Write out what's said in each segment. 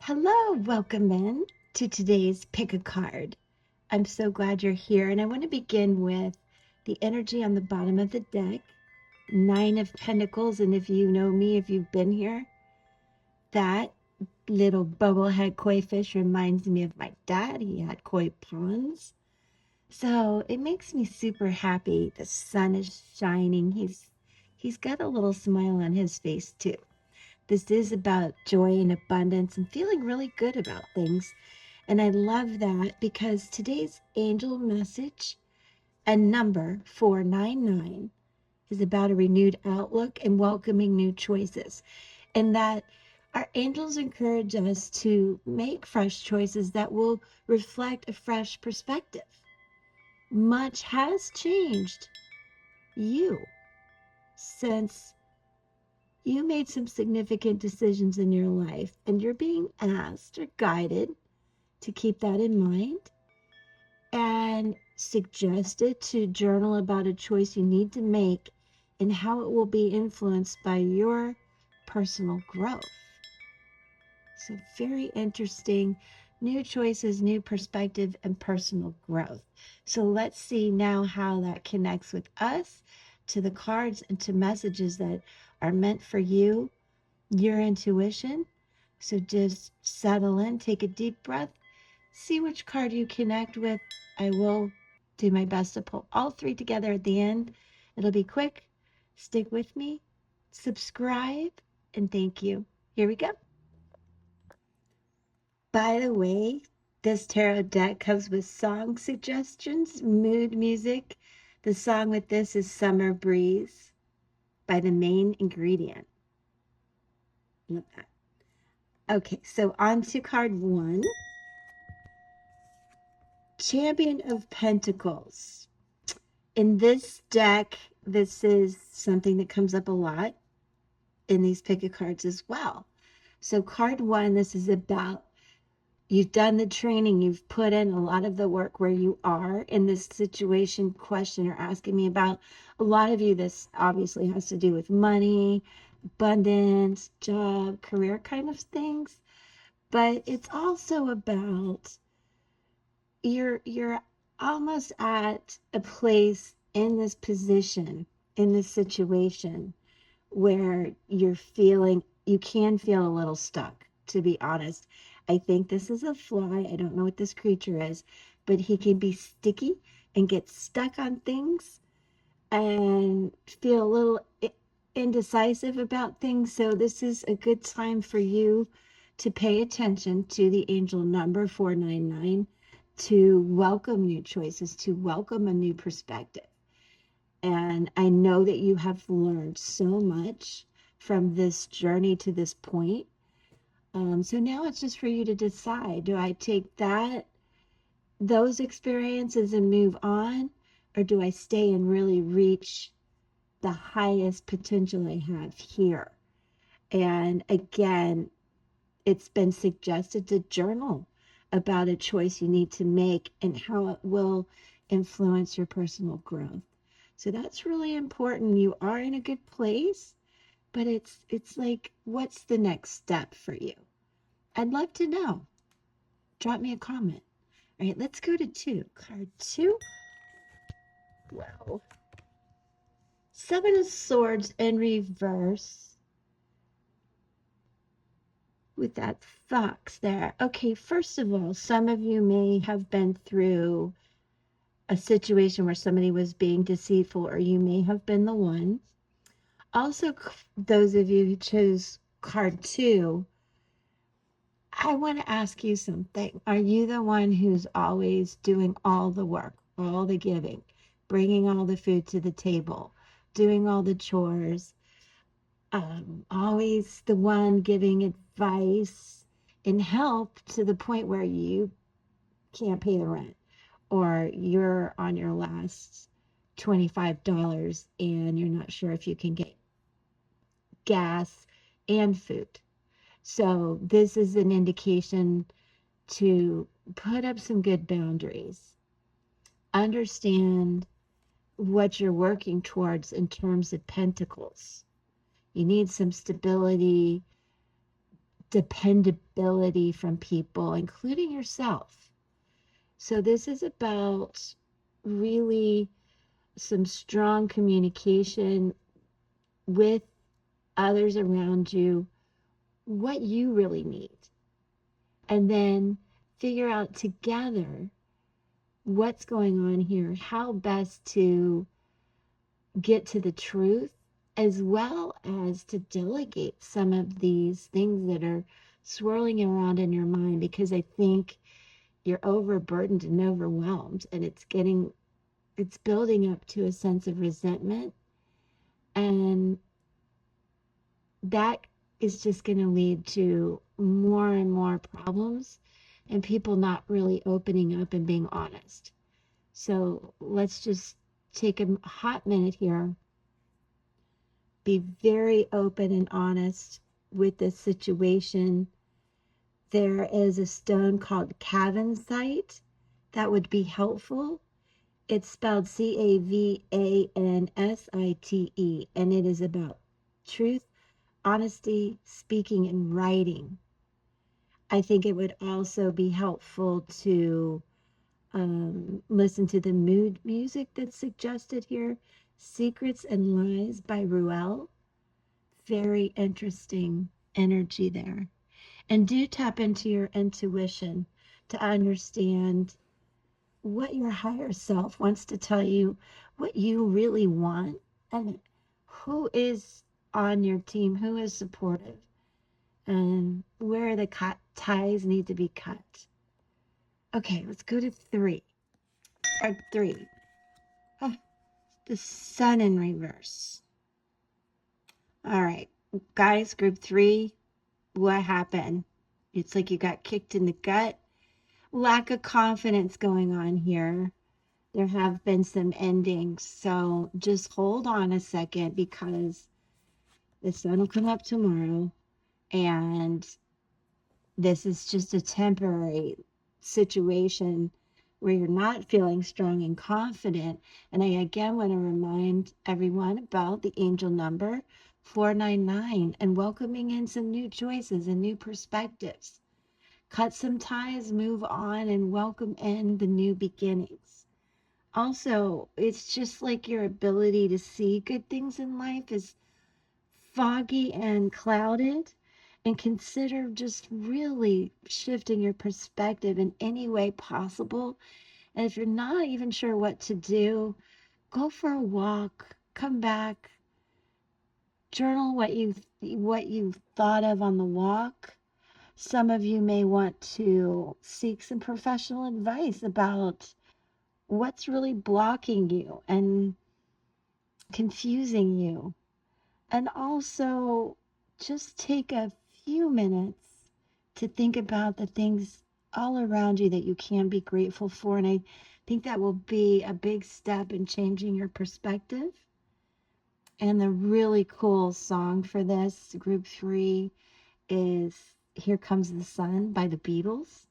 Hello, welcome in to today's Pick a Card. I'm so glad you're here, and I want to begin with the energy on the bottom of the deck, Nine of Pentacles. And if you know me, if you've been here, that little bubblehead koi fish reminds me of my dad. He had koi ponds. So it makes me super happy. The sun is shining. He's got a little smile on his face too. This is about joy and abundance and feeling really good about things. And I love that because today's angel message and number 499 is about a renewed outlook and welcoming new choices. And that our angels encourage us to make fresh choices that will reflect a fresh perspective. Much has changed you since you made some significant decisions in your life, and you're being asked or guided to keep that in mind and suggested to journal about a choice you need to make and how it will be influenced by your personal growth. So, very interesting. New choices, new perspective, and personal growth. So, let's see now how that connects with us, to the cards, and to messages that are meant for you, your intuition. So, just settle in, take a deep breath, see which card you connect with. I will do my best to pull all three together at the end. It'll be quick. Stick with me, subscribe, and thank you. Here we go. By the way, this tarot deck comes with song suggestions, mood music. The song with this is Summer Breeze by The Main Ingredient. Love that. Okay, so on to card one. Champion of Pentacles. In this deck, this is something that comes up a lot in these pick a cards as well. So card one, this is about you've done the training, you've put in a lot of the work where you are in this situation question you're asking me about. A lot of you, this obviously has to do with money, abundance, job, career kind of things. But it's also about you're almost at a place in this position, in this situation, where you can feel a little stuck, to be honest. I think this is a fly. I don't know what this creature is, but he can be sticky and get stuck on things and feel a little indecisive about things. So this is a good time for you to pay attention to the angel number 499, to welcome new choices, to welcome a new perspective. And I know that you have learned so much from this journey to this point. So now it's just for you to decide, do I take those experiences and move on, or do I stay and really reach the highest potential I have here? And again, it's been suggested to journal about a choice you need to make and how it will influence your personal growth. So that's really important. You are in a good place, but it's like, what's the next step for you? I'd love to know. Drop me a comment. All right, let's go to two. Card two. Wow. Seven of Swords in reverse with that fox there. Okay, first of all, some of you may have been through a situation where somebody was being deceitful, or you may have been the one. Also, those of you who chose card two, I want to ask you something. Are you the one who's always doing all the work, all the giving, bringing all the food to the table, doing all the chores, always the one giving advice and help to the point where you can't pay the rent, or you're on your last $25 and you're not sure if you can get gas and food? So this is an indication to put up some good boundaries. Understand what you're working towards in terms of pentacles. You need some stability, dependability from people, including yourself. So this is about really some strong communication with others around you, what you really need, and then figure out together what's going on here, how best to get to the truth, as well as to delegate some of these things that are swirling around in your mind, because I think you're overburdened and overwhelmed, and it's building up to a sense of resentment, and that is just going to lead to more and more problems and people not really opening up and being honest. So let's just take a hot minute here. Be very open and honest with this situation. There is a stone called Cavansite that would be helpful. It's spelled Cavansite, and it is about truth, honesty, speaking, and writing. I think it would also be helpful to listen to the mood music that's suggested here, Secrets and Lies by Ruel. Very interesting energy there. And do tap into your intuition to understand what your higher self wants to tell you, what you really want, and who is on your team, who is supportive, and where the ties need to be cut. Okay, let's go to 3. Card 3. Oh, the Sun in reverse. All right, guys, group 3, what happened? It's like you got kicked in the gut. Lack of confidence going on here. There have been some endings, so just hold on a second, because the sun will come up tomorrow, and this is just a temporary situation where you're not feeling strong and confident. And I again want to remind everyone about the angel number 499 and welcoming in some new choices and new perspectives. Cut some ties, move on, and welcome in the new beginnings. Also, it's just like your ability to see good things in life is foggy and clouded, and consider just really shifting your perspective in any way possible. And if you're not even sure what to do, go for a walk, come back, journal what you thought of on the walk. Some of you may want to seek some professional advice about what's really blocking you and confusing you. And also, just take a few minutes to think about the things all around you that you can be grateful for. And I think that will be a big step in changing your perspective. And the really cool song for this, group 3, is Here Comes the Sun by the Beatles.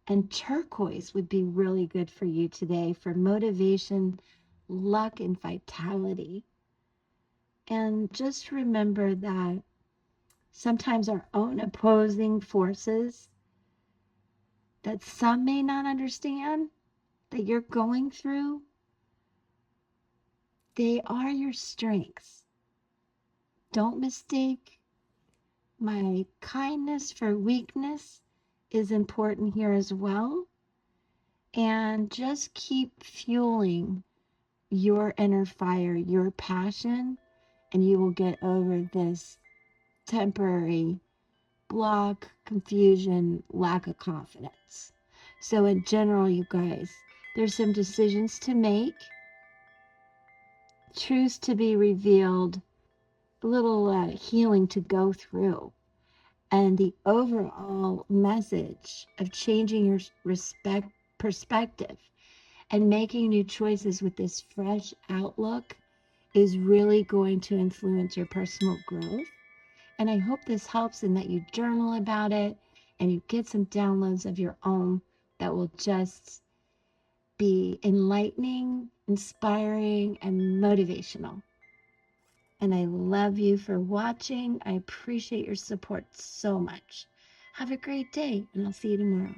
And turquoise would be really good for you today for motivation, luck, and vitality. And just remember that sometimes our own opposing forces that some may not understand that you're going through, they are your strengths. Don't mistake my kindness for weakness is important here as well. And just keep fueling your inner fire, your passion, and you will get over this temporary block, confusion, lack of confidence. So in general, you guys, there's some decisions to make, truths to be revealed, a little healing to go through. And the overall message of changing your perspective and making new choices with this fresh outlook is really going to influence your personal growth. And I hope this helps in that you journal about it and you get some downloads of your own that will just be enlightening, inspiring, and motivational. And I love you for watching. I appreciate your support so much. Have a great day, and I'll see you tomorrow.